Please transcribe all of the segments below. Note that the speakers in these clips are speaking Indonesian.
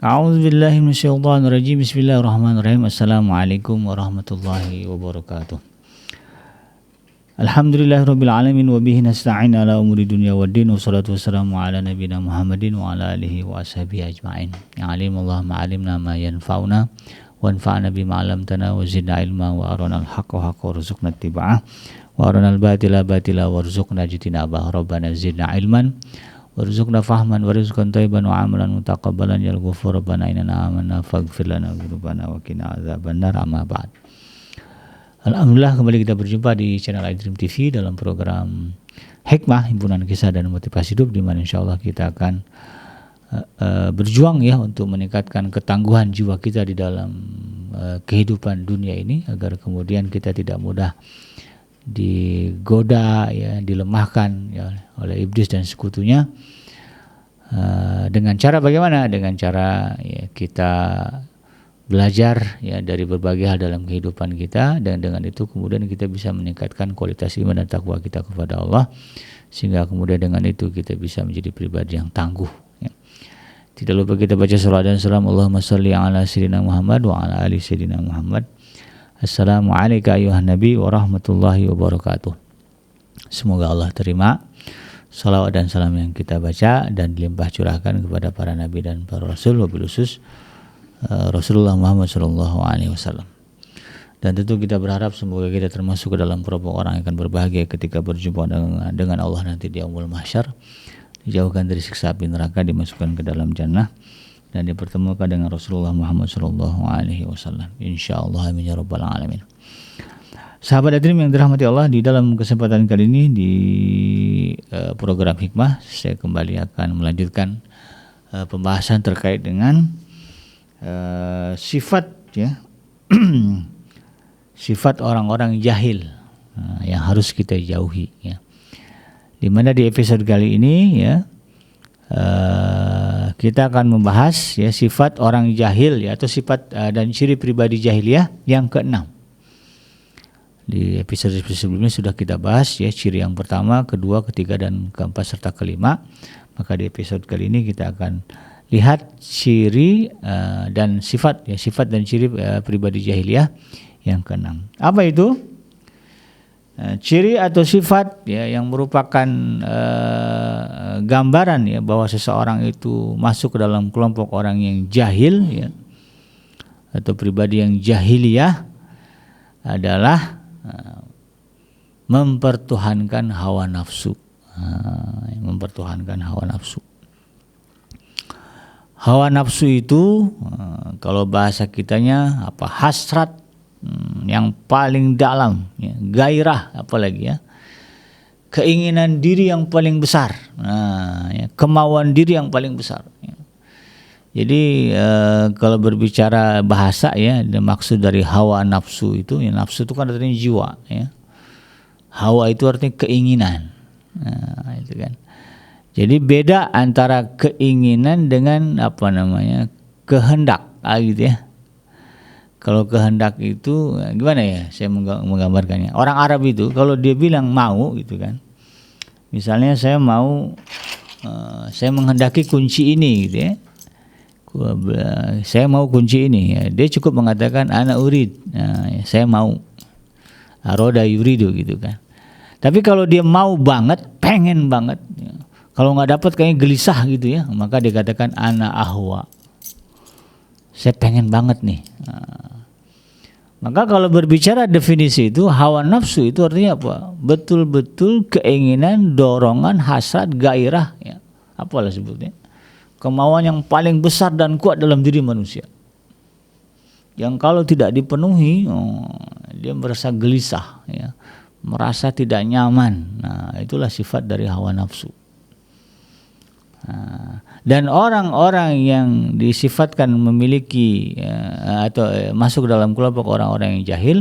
A'udzubillahi minasyaitonirrajim. Bismillahirrahmanirrahim. Assalamualaikum warahmatullahi wabarakatuh. Alhamdulillahirabbil alamin wa bihi nasta'in ala umuri dunya waddin. Wassalatu wassalamu ala nabiyyina Muhammadin wa ala alihi wa ashabihi ajma'in. Ya alimullah ma'alimna ma yanfa'una wanfa'na bima 'allamtana wa zidna ilma wa arana al-haqqa haqqa warzuqna ittiba'ah wa arana al-batila batila warzuqna ijtinabah. Rabbana zidna ilman warzuqna fahman warizqan thayyiban wa amalan mutaqabbalan ya ghafur rabbana innana amanna faghfir lana dzunubana wa qina adzabannar. Amma ba'd. Alhamdulillah, kembali kita berjumpa di channel iDream TV dalam program Hikmah, himpunan kisah dan motivasi hidup, di mana insyaallah kita akan berjuang ya untuk meningkatkan ketangguhan jiwa kita di dalam kehidupan dunia ini, agar kemudian kita tidak mudah digoda ya, dilemahkan ya oleh iblis dan sekutunya. Dengan cara bagaimana? Dengan cara ya, kita belajar ya dari berbagai hal dalam kehidupan kita, dan dengan itu kemudian kita bisa meningkatkan kualitas iman dan takwa kita kepada Allah, sehingga kemudian dengan itu kita bisa menjadi pribadi yang tangguh ya. Tidak lupa kita baca salawat dan salam Allahumma shalli ala sayyidina Muhammad wa ala ali sayyidina Muhammad. Assalamualaikum ayuhan nabi warahmatullahi wabarakatuh. Semoga Allah terima salawat dan salam yang kita baca dan dilimpah curahkan kepada para nabi dan para rasul, wabil khusus Rasulullah Muhammad SAW. Dan tentu kita berharap semoga kita termasuk ke dalam kelompok orang yang akan berbahagia ketika berjumpa dengan Allah nanti di yaumul mahsyar, dijauhkan dari siksa api neraka, dimasukkan ke dalam jannah, dan dipertemukan dengan Rasulullah Muhammad SAW. InsyaAllah, amin ya rabbal alamin. Sahabat iDream yang dirahmati Allah, di dalam kesempatan kali ini di program Hikmah, saya kembali akan melanjutkan pembahasan terkait dengan sifat ya sifat orang-orang jahil yang harus kita jauhi ya. Di mana di episode kali ini ya kita akan membahas ya sifat orang jahil ya, atau sifat dan ciri pribadi jahiliyah yang keenam. Di episode sebelumnya sudah kita bahas ya ciri yang pertama, kedua, ketiga, dan keempat serta kelima. Maka di episode kali ini kita akan lihat ciri dan sifat ya, sifat dan ciri pribadi jahiliyah yang keenam. Apa itu? Ciri atau sifat ya yang merupakan gambaran ya bahwa seseorang itu masuk ke dalam kelompok orang yang jahil ya, atau pribadi yang jahiliyah, adalah mempertuhankan hawa nafsu. Mempertuhankan hawa nafsu. Hawa nafsu itu kalau bahasa kitanya apa? Hasrat yang paling dalam ya, gairah apalagi ya, keinginan diri yang paling besar, ya, kemauan diri yang paling besar ya. Jadi kalau berbicara bahasa ya, maksud dari hawa nafsu itu ya, nafsu itu kan artinya jiwa ya, hawa itu artinya keinginan, itu kan. Jadi beda antara keinginan dengan apa namanya kehendak gitu ya. Kalau kehendak itu gimana ya saya menggambarkannya. Orang Arab itu kalau dia bilang mau gitu kan, misalnya saya mau saya menghendaki kunci ini gitu ya, saya mau kunci ini ya, dia cukup mengatakan ana urid, saya mau, aroda yuridu gitu kan. Tapi kalau dia mau banget, pengen banget ya, kalau nggak dapat kayaknya gelisah gitu ya, maka dia katakan ana ahwa, saya pengen banget nih. Maka kalau berbicara definisi itu, hawa nafsu itu artinya apa? Betul-betul keinginan, dorongan, hasrat, gairah ya, apalah sebutnya, kemauan yang paling besar dan kuat dalam diri manusia, yang kalau tidak dipenuhi dia merasa gelisah ya, merasa tidak nyaman. Nah, itulah sifat dari hawa nafsu. Dan orang-orang yang disifatkan memiliki atau masuk dalam kelompok orang-orang yang jahil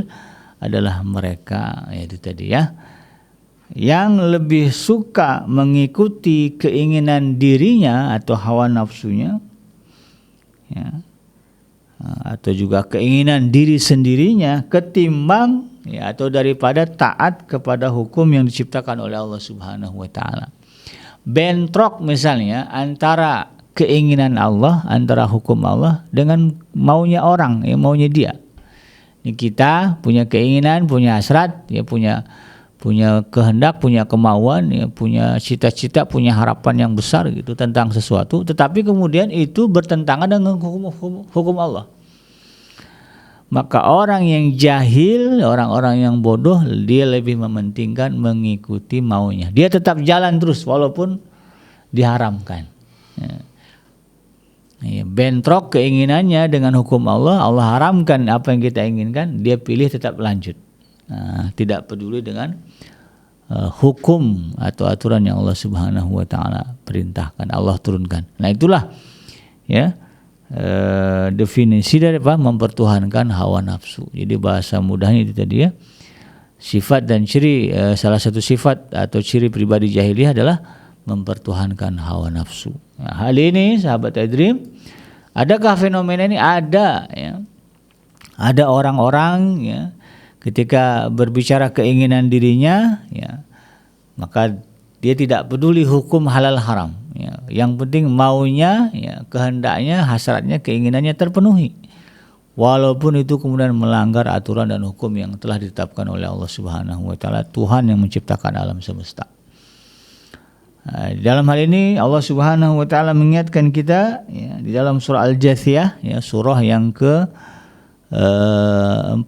adalah mereka itu tadi ya, yang lebih suka mengikuti keinginan dirinya atau hawa nafsunya ya, atau juga keinginan diri sendirinya ketimbang ya, atau daripada taat kepada hukum yang diciptakan oleh Allah Subhanahu wa taala. Bentrok misalnya antara keinginan Allah, antara hukum Allah dengan maunya orang, maunya dia. Ini kita punya keinginan, punya hasrat, punya kehendak, punya kemauan, punya cita-cita, punya harapan yang besar gitu tentang sesuatu, tetapi kemudian itu bertentangan dengan hukum Allah. Maka orang yang jahil, orang-orang yang bodoh, dia lebih mementingkan mengikuti maunya. Dia tetap jalan terus walaupun diharamkan. Bentrok keinginannya dengan hukum Allah, Allah haramkan apa yang kita inginkan, dia pilih tetap lanjut. Tidak peduli dengan hukum atau aturan yang Allah Subhanahu wa taala perintahkan, Allah turunkan. Nah, itulah definisi dari mempertuhankan hawa nafsu. Jadi bahasa mudahnya itu tadi sifat dan ciri, salah satu sifat atau ciri pribadi jahiliyah adalah mempertuhankan hawa nafsu. Nah, hal ini sahabat iDream, adakah fenomena ini? Ada Ada orang-orang ketika berbicara keinginan dirinya maka dia tidak peduli hukum halal haram. Yang penting maunya, kehendaknya, hasratnya, keinginannya terpenuhi. Walaupun itu kemudian melanggar aturan dan hukum yang telah ditetapkan oleh Allah Subhanahu wa taala, Tuhan yang menciptakan alam semesta. Dalam hal ini Allah Subhanahu wa taala mengingatkan kita di dalam surah Al-Jathiyah, surah yang ke 45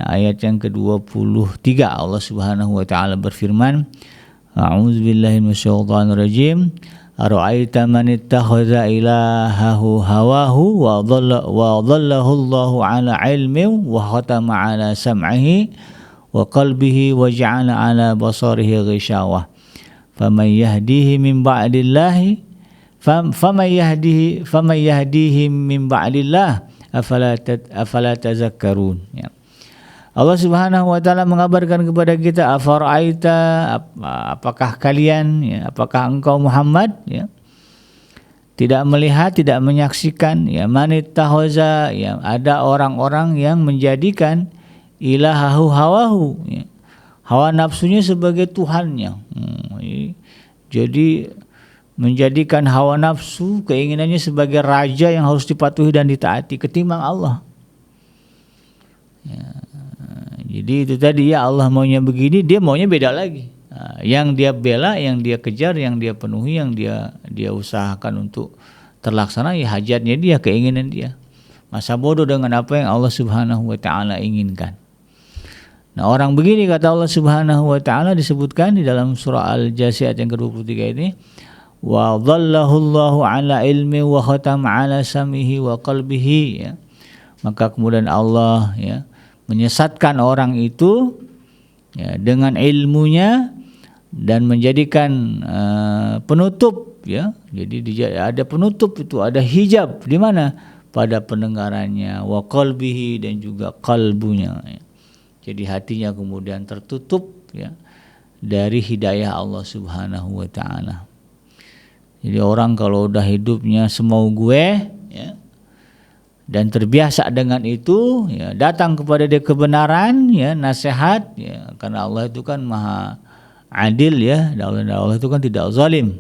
ayat yang ke-23, Allah Subhanahu wa taala berfirman, A'udzubillahi minasyaitonir rajim. Ara'aita man ittakhadha ilahahu hawahu wa dhallahu Allahu 'ala 'ilmin wa khatama 'ala sam'ihi wa qalbihi wa ja'ala 'ala basarihi ghishawah. Faman yahdihi min ba'dillahi faman yahdihi min ba'dillah afala tazakkarun. Allah Subhanahu wa taala mengabarkan kepada kita, afara'aita, apakah kalian, apakah engkau Muhammad tidak melihat, tidak menyaksikan, manittahoza, ada orang-orang yang menjadikan ilahahu hawahu, hawa nafsunya sebagai tuhannya. Jadi menjadikan hawa nafsu, keinginannya sebagai raja yang harus dipatuhi dan ditaati ketimbang Allah. Jadi itu tadi, Allah maunya begini, dia maunya beda lagi. Yang dia bela, yang dia kejar, yang dia penuhi, yang dia usahakan untuk terlaksana, hajatnya dia, keinginan dia. Masa bodoh dengan apa yang Allah Subhanahu wa taala inginkan. Nah, orang begini kata Allah Subhanahu wa taala disebutkan di dalam surah Al-Jasiyah yang ke-23 ini, wa dhallahu Allahu 'ala ilmi wa khatama 'ala sam'ihi wa qalbihi. Maka kemudian Allah menyesatkan orang itu dengan ilmunya dan menjadikan penutup. Jadi ada penutup, itu ada hijab di mana? Pada pendengarannya, wa qalbihi, dan juga kalbunya. Jadi hatinya kemudian tertutup dari hidayah Allah Subhanahu wa taala. Jadi orang kalau udah hidupnya semau gue dan terbiasa dengan itu, datang kepada dia kebenaran, nasihat, karena Allah itu kan maha adil, dan Allah itu kan tidak zalim.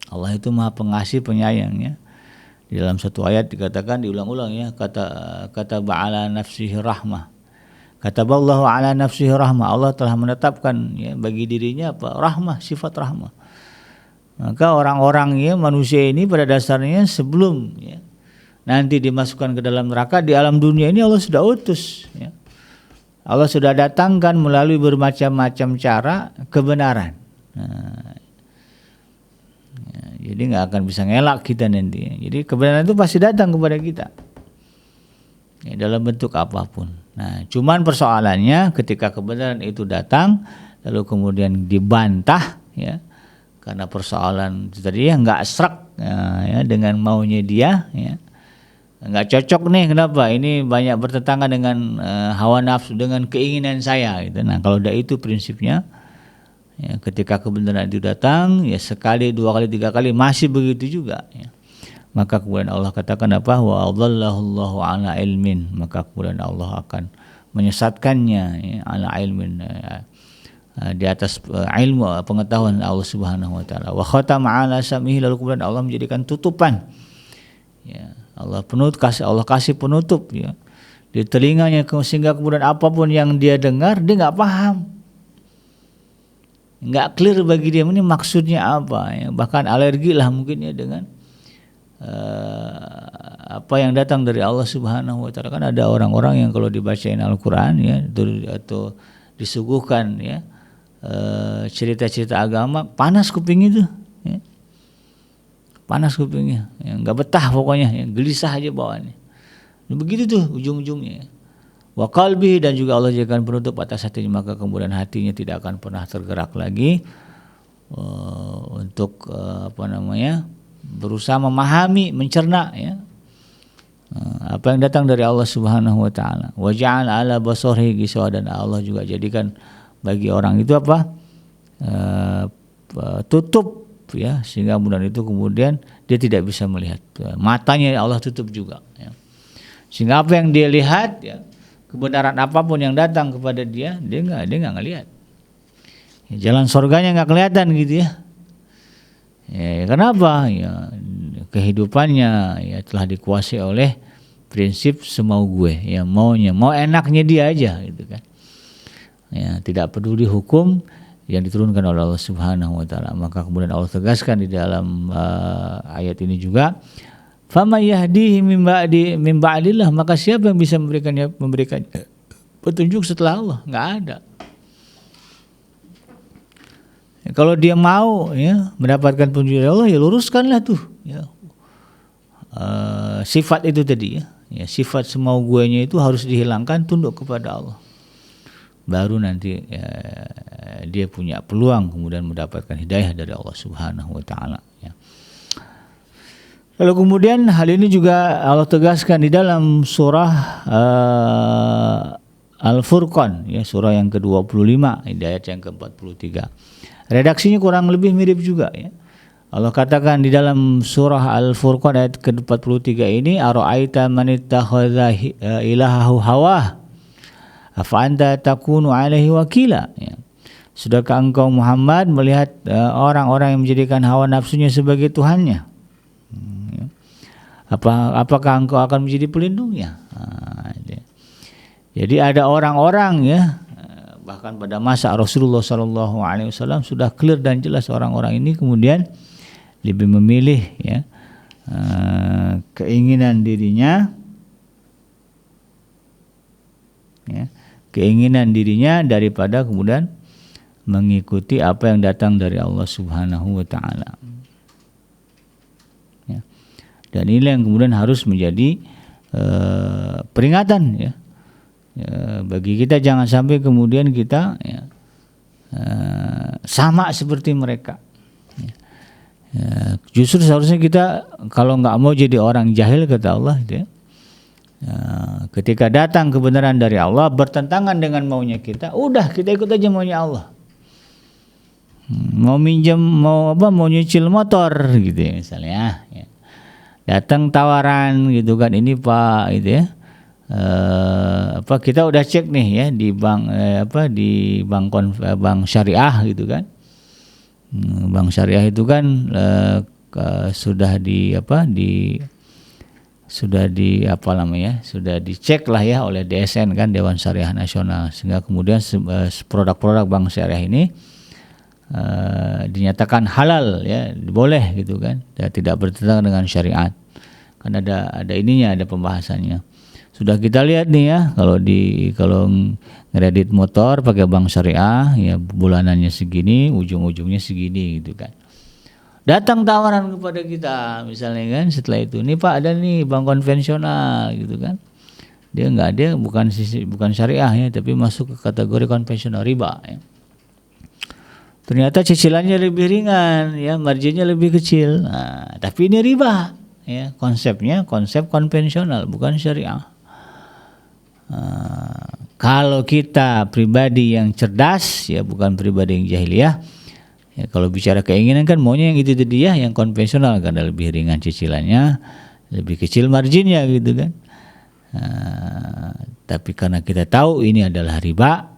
Allah itu maha pengasih, penyayang. Di dalam satu ayat dikatakan, diulang-ulang, kata ba'ala nafsihi rahmah. Kataballahu ala nafsihi rahmah. Allah telah menetapkan bagi dirinya rahmah, sifat rahmah. Maka orang-orang manusia ini pada dasarnya sebelum nanti dimasukkan ke dalam neraka, di alam dunia ini Allah sudah utus. Allah sudah datangkan melalui bermacam-macam cara kebenaran. Jadi nggak akan bisa ngelak kita nanti. Jadi kebenaran itu pasti datang kepada kita dalam bentuk apapun. Nah, cuman persoalannya ketika kebenaran itu datang lalu kemudian dibantah, karena persoalan itu tadi nggak serak dengan maunya dia, nggak cocok nih, kenapa ini banyak bertentangan dengan hawa nafsu, dengan keinginan saya gitu. Nah, kalau udah itu prinsipnya, ketika kebenaran itu datang, sekali, dua kali, tiga kali masih begitu juga, maka kemudian Allah katakan apa? Wa adhallahu Allahu ala ilmin. Maka kemudian Allah akan menyesatkannya ala ilmin, di atas ilmu pengetahuan Allah Subhanahu wa taala. Wa khatama ala sam'ihi, lalu kemudian Allah menjadikan tutupan. Ya, Allah kasih penutup ya di telinganya, sehingga kemudian apapun yang dia dengar dia enggak paham. Enggak clear bagi dia ini maksudnya apa ya. Bahkan alergi lah mungkin ya dengan apa yang datang dari Allah Subhanahu wa taala. Kan ada orang-orang yang kalau dibacain Al-Qur'an ya atau disuguhkan ya cerita-cerita agama, panas kuping itu ya. Panas kupingnya ya, enggak betah pokoknya ya, gelisah aja bawaannya. Begitu tuh ujung-ujungnya. Wa qalbihi, dan juga Allah jadikan penutup atas hatinya, maka kemudian hatinya tidak akan pernah tergerak lagi untuk berusaha memahami, mencerna ya apa yang datang dari Allah Subhanahu wa taala. Wa ja'ala ala basarihi gishawa, dan Allah juga jadikan bagi orang itu tutup ya, sehingga kemudian dia tidak bisa melihat. Matanya Allah tutup juga ya. Sehingga apa yang dia lihat ya, kebenaran apapun yang datang kepada dia enggak ngelihat. Ya, jalan surganya enggak kelihatan gitu ya. Ya, kenapa? Ya, kehidupannya ya telah dikuasai oleh prinsip semau gue, ya mau enaknya dia aja gitu kan. Ya, tidak peduli hukum yang diturunkan oleh Allah Subhanahu wa taala. Maka kemudian Allah tegaskan di dalam ayat ini juga, "Faman yahdihi min ba'dillah", maka siapa yang bisa memberikan petunjuk setelah Allah? Enggak ada. Ya, kalau dia mau ya mendapatkan petunjuk dari Allah, ya luruskanlah tuh ya. Sifat itu tadi ya. Ya, sifat semau guenya itu harus dihilangkan, tunduk kepada Allah. Baru nanti ya, dia punya peluang kemudian mendapatkan hidayah dari Allah Subhanahu wa taala ya. Lalu kemudian hal ini juga Allah tegaskan di dalam surah Al-Furqan ya, surah yang ke-25 ayat yang ke-43. Redaksinya kurang lebih mirip juga ya. Allah katakan di dalam surah Al-Furqan ayat ke-43 ini, ara'aita man ittakhadha ilahahu hawah afa anta takunu alaihi wakila ya. Sudahkah engkau Muhammad melihat orang-orang yang menjadikan hawa nafsunya sebagai tuhannya? Ya. Apakah engkau akan menjadi pelindungnya? Jadi ada orang-orang ya, bahkan pada masa Rasulullah SAW sudah clear dan jelas orang-orang ini kemudian lebih memilih ya keinginan dirinya ya, keinginan dirinya daripada kemudian mengikuti apa yang datang dari Allah Subhanahu wa taala ya. Dan ini yang kemudian harus menjadi peringatan ya. Ya, bagi kita jangan sampai kemudian kita ya, sama seperti mereka. Ya, justru seharusnya kita kalau nggak mau jadi orang jahil kata Allah gitu ya, ketika datang kebenaran dari Allah bertentangan dengan maunya kita, udah kita ikut aja maunya Allah. Mau minjem, mau nyicil motor gitu ya misalnya ya. Datang tawaran gitu kan, ini Pak gitu ya, kita udah cek nih ya di bank di bank syariah gitu kan. Bank syariah itu kan sudah dicek lah ya oleh DSN kan, Dewan Syariah Nasional, sehingga kemudian produk-produk bank syariah ini dinyatakan halal ya, boleh gitu kan, dan tidak bertentangan dengan syariat. Kan ada ininya, ada pembahasannya. Sudah kita lihat nih ya, kalau ngedit motor pakai bank syariah ya, bulanannya segini, ujung-ujungnya segini gitu kan. Datang tawaran kepada kita misalnya kan, setelah itu nih Pak ada nih bank konvensional gitu kan. Dia bukan syariah ya, tapi masuk ke kategori konvensional, riba ya. Ternyata cicilannya lebih ringan ya, marginnya lebih kecil. Nah, tapi ini riba ya, konsepnya konsep konvensional bukan syariah. Kalau kita pribadi yang cerdas ya, bukan pribadi yang jahiliyah ya, kalau bicara keinginan kan maunya yang itu tadi ya, yang konvensional karena lebih ringan cicilannya, lebih kecil marginnya gitu kan. Tapi karena kita tahu ini adalah riba,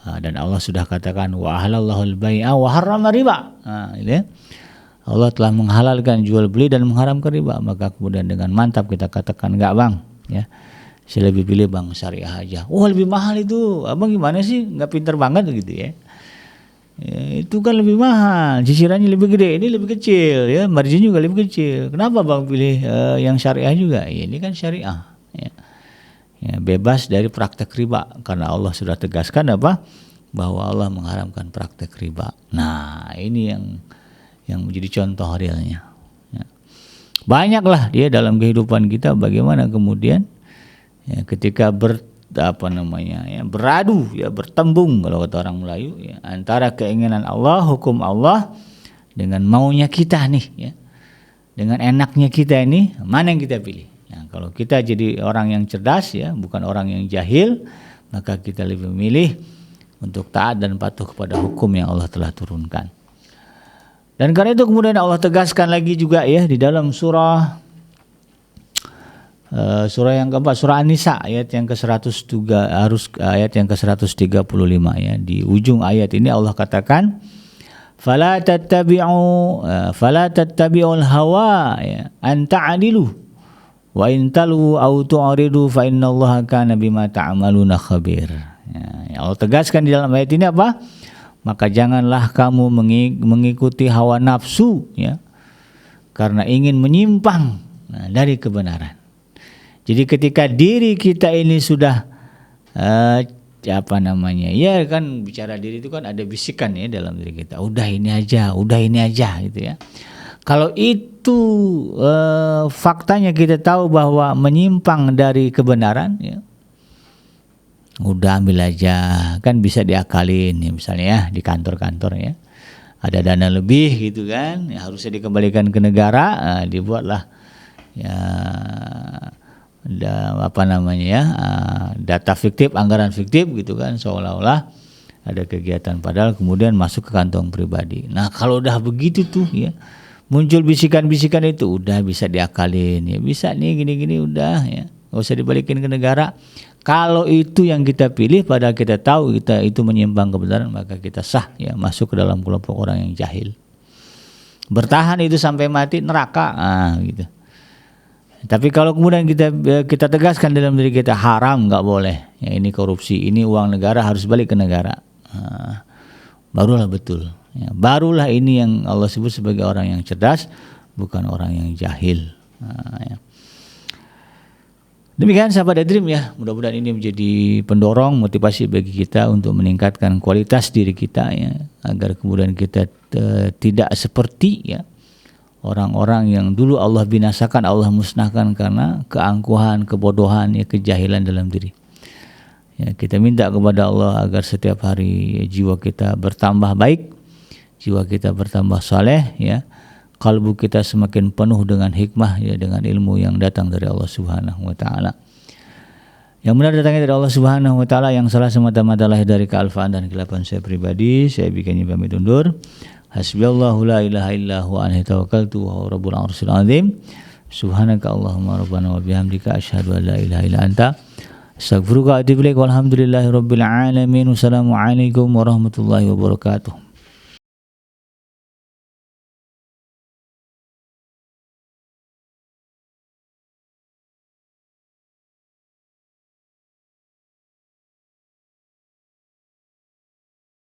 Dan Allah sudah katakan wa ahalallahu al-bai'a wa harrama riba. Gitu ya. Allah telah menghalalkan jual beli dan mengharamkan riba. Maka kemudian dengan mantap kita katakan, enggak bang, ya, saya lebih pilih bang syariah aja. Oh lebih mahal itu, abang gimana sih, nggak pinter banget gitu ya. Itu kan lebih mahal, cicilannya lebih gede, ini lebih kecil, ya, margin juga lebih kecil. Kenapa bang pilih yang syariah juga? Ya, ini kan syariah, ya. Ya, bebas dari praktek riba karena Allah sudah tegaskan apa? Bahwa Allah mengharamkan praktek riba. Nah ini yang menjadi contoh realnya. Ya. Banyaklah dia dalam kehidupan kita bagaimana kemudian ya, ketika beradu, ya, bertembung kalau kata orang Melayu, ya, antara keinginan Allah, hukum Allah dengan maunya kita nih, ya, dengan enaknya kita ini, mana yang kita pilih? Ya, kalau kita jadi orang yang cerdas, ya, bukan orang yang jahil, maka kita lebih memilih untuk taat dan patuh kepada hukum yang Allah telah turunkan. Dan karena itu kemudian Allah tegaskan lagi juga, ya, di dalam surah yang keempat, surah An-Nisa ayat yang ke-103, ayat yang ke-135, ya. Di ujung ayat ini Allah katakan fala tattabi'ul hawa, ya, an ta'dilu wa in talu aw tu'ridu fa innallaha kana bima ta'maluna khabir. Ya, Allah tegaskan di dalam ayat ini apa? Maka janganlah kamu mengikuti hawa nafsu, ya, karena ingin menyimpang dari kebenaran. Jadi ketika diri kita ini sudah ya kan bicara diri itu kan ada bisikan, ya, dalam diri kita. Udah ini aja gitu, ya. Kalau itu faktanya kita tahu bahwa menyimpang dari kebenaran, ya, udah ambil aja, kan bisa diakalin, ya, misalnya ya di kantor-kantor, ya, ada dana lebih gitu kan, ya, harusnya dikembalikan ke negara, dibuatlah ya data fiktif, anggaran fiktif gitu kan, seolah-olah ada kegiatan padahal kemudian masuk ke kantong pribadi. Nah kalau udah begitu tuh, ya, muncul bisikan-bisikan itu, udah bisa diakalin, ya, bisa nih gini-gini, udah, ya, nggak usah dibalikin ke negara. Kalau itu yang kita pilih padahal kita tahu kita itu menyimpang kebenaran, maka kita sah, ya, masuk ke dalam kelompok orang yang jahil. Bertahan itu sampai mati neraka, gitu. Tapi kalau kemudian kita tegaskan dalam diri kita haram, nggak boleh, ya, ini korupsi, ini uang negara harus balik ke negara, barulah betul, ya, barulah ini yang Allah sebut sebagai orang yang cerdas, bukan orang yang jahil. Ya. Demikian sahabat Dream, ya, mudah-mudahan ini menjadi pendorong motivasi bagi kita untuk meningkatkan kualitas diri kita, ya, agar kemudian kita tidak seperti, ya, orang-orang yang dulu Allah binasakan, Allah musnahkan karena keangkuhan, kebodohan, ya, kejahilan dalam diri. Ya, kita minta kepada Allah agar setiap hari, ya, jiwa kita bertambah baik, jiwa kita bertambah saleh, ya, kalbu kita semakin penuh dengan hikmah, ya, dengan ilmu yang datang dari Allah Subhanahu wa taala. Yang benar datangnya dari Allah Subhanahu wa taala, yang salah semata-mata lahir dari kealfaan dan kelapan saya pribadi. Saya bikinnya pamit undur. Hasbiyallahu la ilaha illa huwa alaihi tawakkaltu wa huwa rabbul arsyil azim. Subhanaka Allahumma rabbana wa bihamdika asyhadu an la ilaha illa anta astaghfiruka wa atubu ilaik. Walhamdulillahi rabbil alamin. Wassalamu alaikum warahmatullahi wabarakatuh.